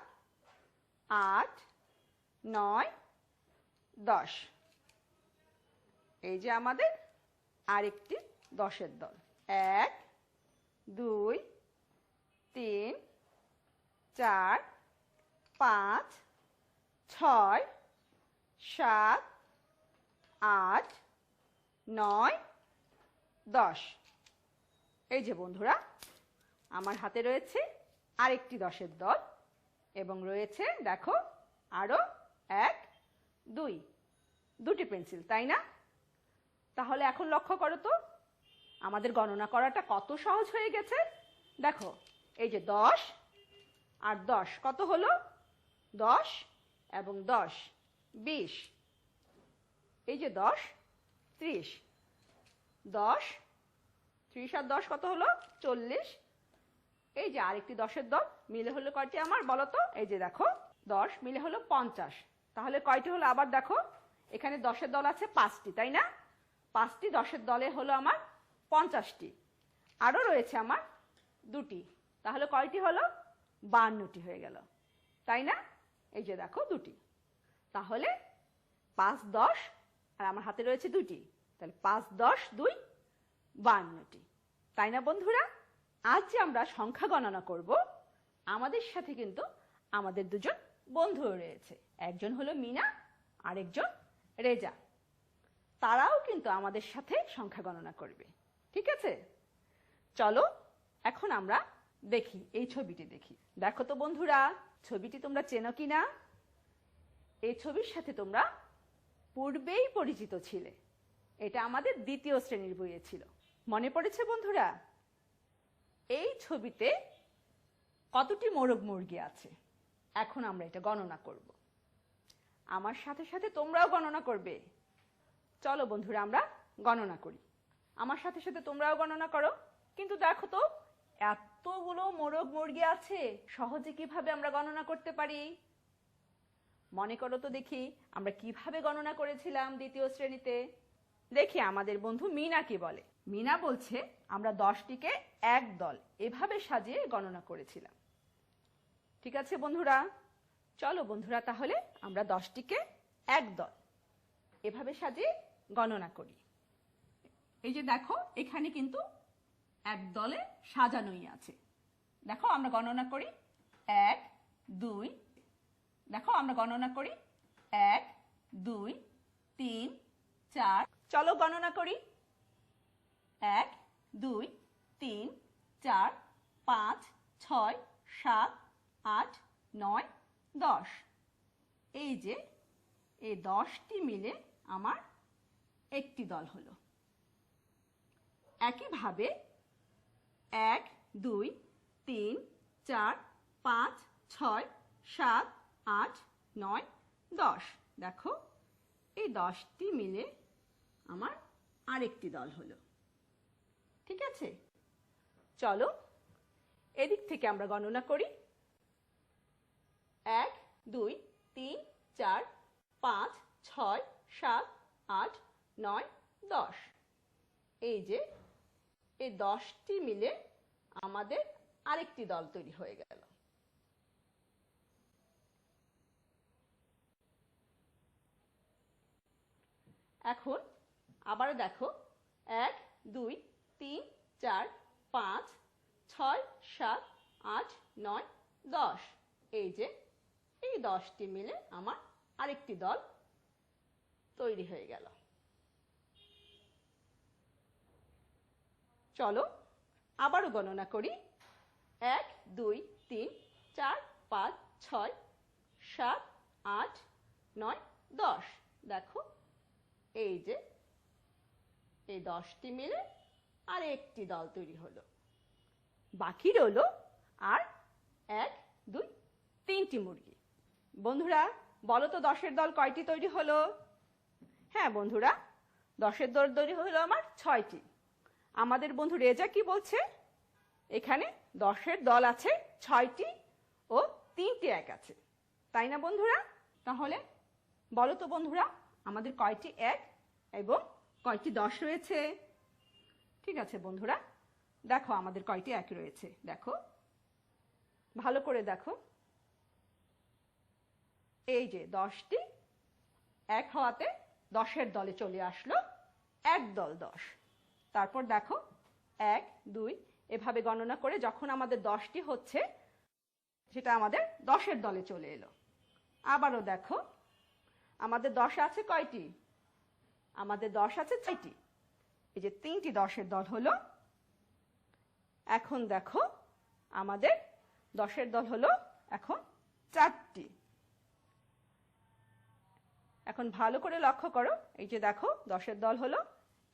8, 9, 10। এই যে আমাদের আরেকটি 10-এর দল। 1, 2, 3, 4, 5, 6, 7, 8, 9, 10। এই যে বন্ধুরা আমার হাতে রয়েছে আরেকটি 10-এর দল এবং রয়েছে দেখো আরো 1, 2, দুটি পেন্সিল, তাই না? তাহলে এখন লক্ষ্য করো তো আমাদের গণনা করাটা কত সহজ হয়ে গেছে। দেখো এই যে 10 আর 10 কত হলো? 10 এবং 10 20। এই যে 10 30। 10 30 আর 10 কত হলো? 40। এই যে আরেকটি 10-এর দল মিলে হলো কয়টি আমার বলো তো? এই যে দেখো 10 মিলে হলো 50। তাহলে কয়টি হলো আবার দেখো, এখানে 10-এর দল আছে 5টি, তাই না? 5টি 10-এর দলে হলো আমার 50টি। আরও রয়েছে আমার 2টি, তাহলে কয়টি হলো? 52টি হয়ে গেল, তাই না? এই যে দেখো 2টি। তাহলে 5 10 আর আমার হাতে রয়েছে 2টি, তাহলে 5 10 2 52টি, তাই না বন্ধুরা? আজ যে আমরা সংখ্যা গণনা করব, আমাদের সাথে কিন্তু আমাদের দুজন বন্ধুও রয়েছে। একজন হলো মিনা, আরেকজন রেজা। তারাও কিন্তু আমাদের সাথে সংখ্যা গণনা করবে। ঠিক আছে, চলো এখন আমরা দেখি এই ছবিটি দেখি। দেখো তো বন্ধুরা, ছবিটি তোমরা চেনো কিনা? এই ছবির সাথে তোমরা পূর্বেই পরিচিত ছিলে। এটা আমাদের 2য় শ্রেণীর বইয়ে ছিল। মনে পড়েছে বন্ধুরা? এই ছবিতে কতটি মোরগ মুরগি আছে? এখন আমরা এটা গণনা করব। আমার সাথে সাথে তোমরাও গণনা করবে। চলো বন্ধুরা আমরা গণনা করি। আমার সাথে সাথে তোমরাও গণনা করো। কিন্তু দেখো তো এতগুলো মোরগ মুরগি আছে, সহজে কিভাবে আমরা গণনা করতে পারি? মনে করো তো দেখি আমরা কিভাবে গণনা করেছিলাম 2য় শ্রেণীতে। দেখি আমাদের বন্ধু মিনা কি বলে। মিনা বলছে আমরা 10টিকে এক দল এভাবে সাজিয়ে গণনা করেছিলাম। ঠিক আছে বন্ধুরা, চলো বন্ধুরা তাহলে আমরা 10টিকে এক দল এভাবে সাজিয়ে গণনা করি। এই যে দেখো এখানে কিন্তু এক দলে সাজানোই আছে। দেখো আমরা গণনা করি। 1 2, দেখো আমরা গণনা করি 1, 2, 3, 4, চলো গণনা করি 1, 2, 3, 4, 5, 6, 7, 8, 9, 10। এই যে এই 10টি মিলে আমার একটি দল হলো। একইভাবে 1, 2, 3, 4, 5, 6, 7, 8, 9, 10। দেখো এই 10টি মিলে আমার আরেকটি দল হলো। ঠিক আছে, চলো এদিক থেকে আমরা গণনা করি 1, 2, 3, 4, 5, 6, 7, 8, 9, 10। এই যে এই 10টি মিলে আমাদের আরেকটি দল তৈরি হয়ে গেল। এখন আবার দেখো 1, 2, 3, 4, 5, 6, 7, 8, 9, 10। এই যে এই 10টি মিলে আমার আরেকটি দল তৈরি হয়ে গেল। চলো আবারও গণনা করি 1, 2, 3, 4, 5, 6, 7, 8, 9, 10। দেখো এই যে এই 10টি মিলে আর একটি দল তৈরি হলো। বাকি রইল আর 1, 2, 3টি মুরগি। বন্ধুরা বলো তো 10-এর দল কয়টি তৈরি হলো? হ্যাঁ বন্ধুরা, 10-এর দল তৈরি হলো আমার 6টি। আমাদের বন্ধু রেজা কি বলছে? এখানে 10-এর দল আছে 6টি ও 3টি এক আছে, তাই না বন্ধুরা? তাহলে বলো তো বন্ধুরা, আমাদের কয়টি এক এবং কয়টি 10 রয়েছে? ঠিক আছে বন্ধুরা, দেখো আমাদের কয়টি এক রয়েছে। দেখো ভালো করে দেখো, এই যে 10টি এক হওয়াতে 10-এর দলে চলে আসলো এক দল 10। তারপর দেখো 1, 2 এভাবে গণনা করে যখন আমাদের 10টি হচ্ছে সেটা আমাদের 10-এর দলে চলে এলো। আবারও দেখো আমাদের 10 আছে কয়টি? আমাদের 10 আছে 6টি। এই যে 3টি 10-এর দল হলো। এখন দেখো আমাদের 10-এর দল হলো এখন 4টি। এখন ভালো করে লক্ষ্য করো, এই যে দেখো 10-এর দল হলো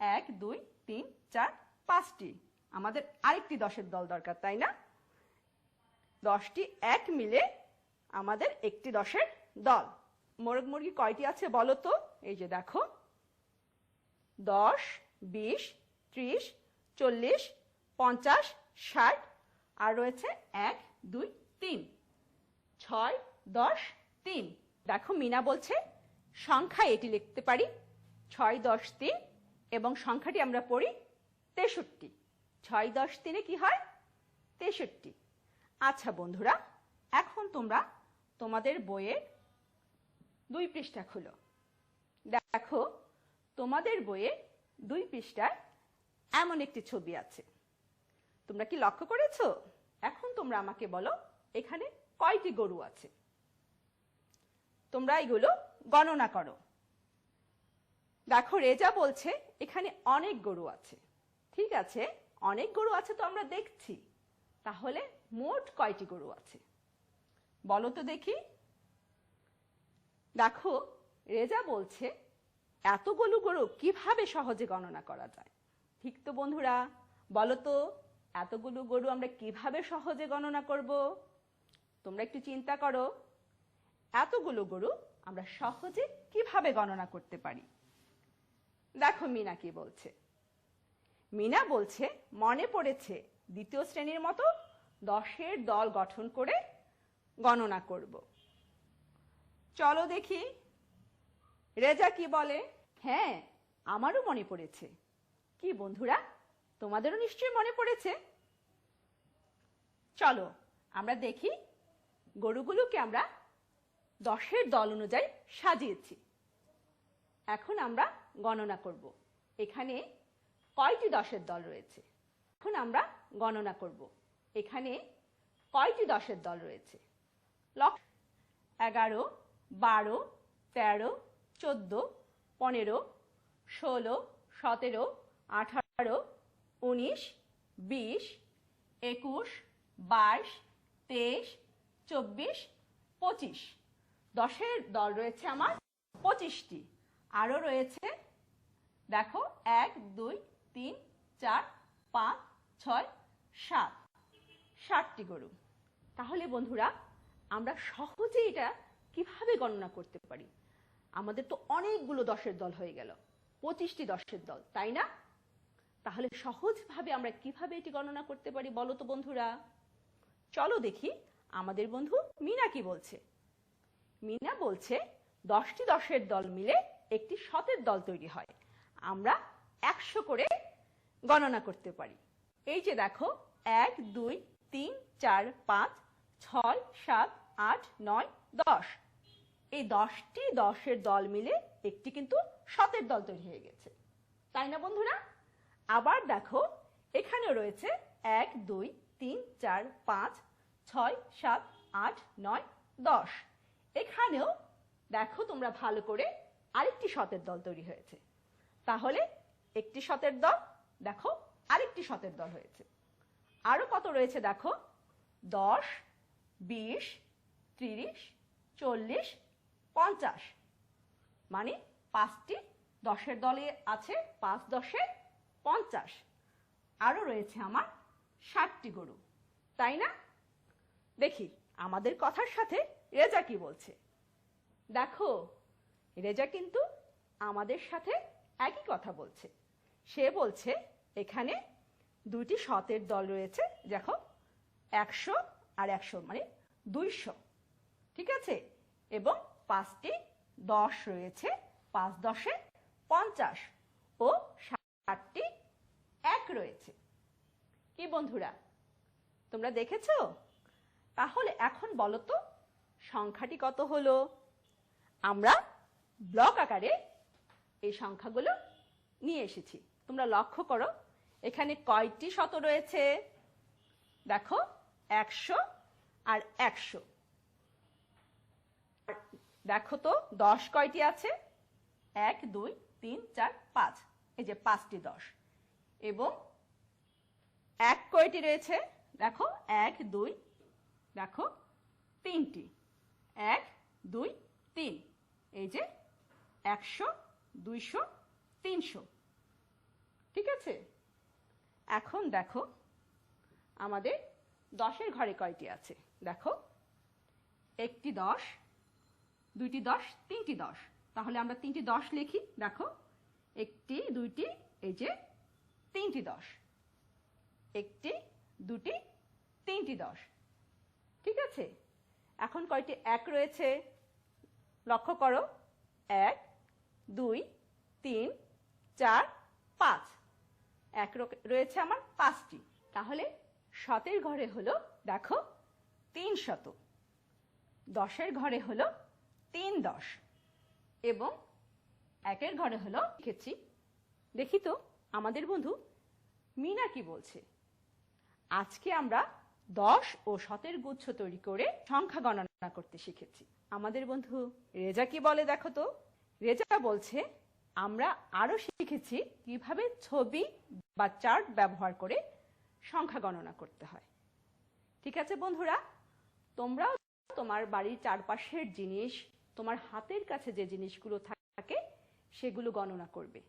1, 2, 3, 4, 5টি। আমাদের আরেকটি 10-এর দল দরকার, তাই না? 10টি এক মিলে আমাদের একটি 10-এর দল। মোরগ মুরগি কয়টি আছে বলো তো? এই যে দেখো 10, 20, 30, 40, 50, 60 আর রয়েছে 1, 2, 3, 6, 10, 3। দেখো মিনা বলছে সংখ্যায় এটি লিখতে পারি 6, 10, 3 এবং সংখ্যাটি আমরা পড়ি 63। 6, 10, 3 কি হয়? 63। আচ্ছা বন্ধুরা, এখন তোমরা তোমাদের বইয়ের 2 পৃষ্ঠা খুলো। দেখো তোমাদের বইয়ে 2 পৃষ্ঠায় এমন একটি ছবি আছে। তোমরা কি লক্ষ্য করেছো? এখন তোমরা আমাকে বলো এখানে কয়টি গরু আছে? তোমরা এগুলো গণনা করো। দেখো রেজা বলছে এখানে অনেক গরু আছে। ঠিক আছে, অনেক গরু আছে তো আমরা দেখছি, তাহলে মোট কয়টি গরু আছে বলো তো দেখি। দেখো রেজা বলছে এতগুলো গরু কিভাবে সহজে গণনা করা যায়। ঠিক তো বন্ধুরা, বলো তো এতগুলো গরু আমরা কিভাবে সহজে গণনা করব? তোমরা একটু চিন্তা করো, এতগুলো গরু আমরা সহজে কিভাবে গণনা করতে পারি। দেখো মিনা কি বলছে। মিনা বলছে মনে পড়েছে দ্বিতীয় শ্রেণীর মতো 10-এর দল গঠন করে গণনা করব। চলো দেখি রেজা কি বলে। হ্যাঁ, আমারও মনে পড়েছে। কি বন্ধুরা, তোমাদেরও নিশ্চয়ই মনে পড়েছে। চলো আমরা দেখি গরুগুলোকে আমরা 10-এর দল অনুযায়ী সাজিয়েছি। এখন আমরা গণনা করব এখানে কয়টি 10-এর দল রয়েছে। এখন আমরা গণনা করব এখানে কয়টি 10-এর দল রয়েছে। লক্ষ 11, 12, 13, 14, 15, 16, 17, 18, 19, 20, 21, 22, 23, 24, 25। 10-এর দল রয়েছে আমার 25টি। আরো রয়েছে দেখো 1, 2, 3, 4, 5, 6, 7, 7টি গরু। তাহলে বন্ধুরা আমরা সহজে এটা কিভাবে গণনা করতে পারি? আমাদের তো অনেকগুলো 10-এর দল হয়ে গেল, 25টি 10-এর দল, তাই না? তাহলে সহজভাবে আমরা কিভাবে এটি গণনা করতে পারি বলো তো বন্ধুরা? চলো দেখি আমাদের বন্ধু মিনা কি বলছে। মিনা বলছে 10টি 10-এর দল মিলে একটি শতের দল তৈরি হয়। আমরা 100 করে গণনা করতে পারি। এই যে দেখো 1, 2, 3, 4, 5, 6, 7, 8, 9, 10। এই 10টি 10-এর দল মিলে একটি কিন্তু শতের দল তৈরি হয়ে গেছে, তাই না বন্ধুরা? আবার দেখো এখানে রয়েছে 1, 2, 3, 4, 5, 6, 7, 8, 9, 10। এখানেও দেখো তোমরা ভালো করে আরেকটি শতের দল তৈরি হয়েছে। তাহলে একটি শতের দল, দেখো আরেকটি শতের দল হয়েছে। আরো কত রয়েছে দেখো 10, 20, 30, 40, 50। মানে 5টি 10-এর দলে আছে 5 10-এ 50। আরো রয়েছে আমার 60টি গরু, তাই না? দেখি আমাদের কথার সাথে রেজা কি বলছে। দেখো রেজা কিন্তু আমাদের সাথে একই কথা বলছে। সে বলছে এখানে 2টি শতের দল রয়েছে, দেখো 100 আর 100 মানে 200, ঠিক আছে? এবং 5টি 10 রয়েছে, 5 10-এ 50 ও 60টি 1 রয়েছে। কি বন্ধুরা তোমরা দেখেছো? তাহলে এখন বলো তো সংখ্যাটি কত হলো? আমরা ব্লক আকারে এই সংখ্যাগুলো নিয়ে এসেছি। তোমরা লক্ষ্য করো এখানে কয়টি শত রয়েছে? দেখো 100 আর 100। দেখো তো 10 কয়টি আছে? 1, 2, 3, 4, 5। এই যে 5টি 10। এবং 1 কয়টি রয়েছে? দেখো 1, 2, দেখো 3টি। 1, 2, 3। এই যে 100, 200, 300, ঠিক আছে? এখন দেখো আমাদের 10-এর ঘরে কয়টি আছে? দেখো একটি 10, 2টি 10, 3টি 10। তাহলে আমরা 3টি 10 লিখি। দেখো 1টি 2টি, এই যে 3টি 10। 1টি 2টি 3টি 10, ঠিক আছে? এখন কয়টি 1 রয়েছে? লক্ষ্য করো 1, 2, 3, 4, 5। 1 রয়েছে আমার 5টি। তাহলে শতের ঘরে হলো দেখো 300, 10-এর ঘরে হলো 3 10 এবং 1-এর ঘরে হলো লিখেছি। দেখি তো আমাদের বন্ধু মিনা কি বলছে। আজকে আমরা 10 ও শতের গুচ্ছ তৈরি করে সংখ্যা গণনা করতে শিখেছি। আমাদের বন্ধু রেজা কি বলে দেখো তো। রেজা বলছে আমরা আরো শিখেছি কিভাবে ছবি বা চার্ট ব্যবহার করে সংখ্যা গণনা করতে হয়। ঠিক আছে বন্ধুরা, তোমরাও তোমার বাড়ির চারপাশের জিনিস, তোমার হাতের কাছে যে জিনিসগুলো থাকে সেগুলো গণনা করবে।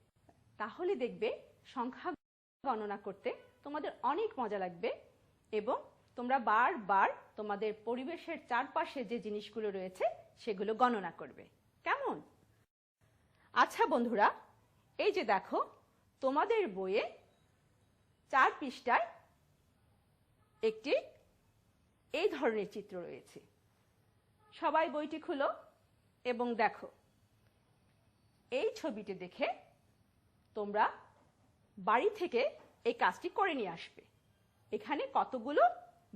তাহলে দেখবে সংখ্যা গণনা করতে তোমাদের অনেক মজা লাগবে এবং তোমরা বারবার তোমাদের পরিবেশের চারপাশে যে জিনিসগুলো রয়েছে সেগুলো গণনা করবে। কেমন? আচ্ছা বন্ধুরা, এই যে দেখো তোমাদের বইয়ে 4 পৃষ্ঠায় একটি এই ধরনের চিত্র রয়েছে। সবাই বইটি খুলো এবং দেখো। এই ছবিটি দেখে তোমরা বাড়ি থেকে এই কাজটি করে নিয়ে আসবে। এখানে কতগুলো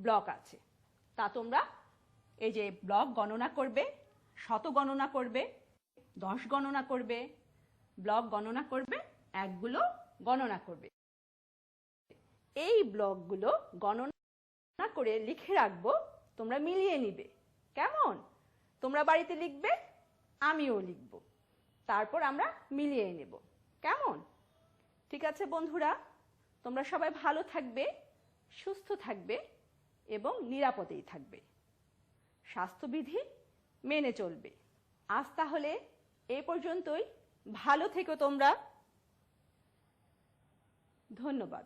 ব্লক আছে তা তোমরা এই যে ব্লক গণনা করবে, শত গণনা করবে, 10 গণনা করবে, ব্লক গণনা করবে, একগুলো গণনা করবে। এই ব্লকগুলো গণনা করে লিখে রাখবো, তোমরা মিলিয়ে নিবে কেমন? তোমরা বাড়িতে লিখবে, আমিও লিখব, তারপর আমরা মিলিয়ে নেব। কেমন? ঠিক আছে বন্ধুরা, তোমরা সবাই ভালো থাকবে, সুস্থ থাকবে এবং নিরাপদেই থাকবে। স্বাস্থ্যবিধি মেনে চলবে। আজ তাহলে এই পর্যন্তই। ভালো থেকো তোমরা। ধন্যবাদ।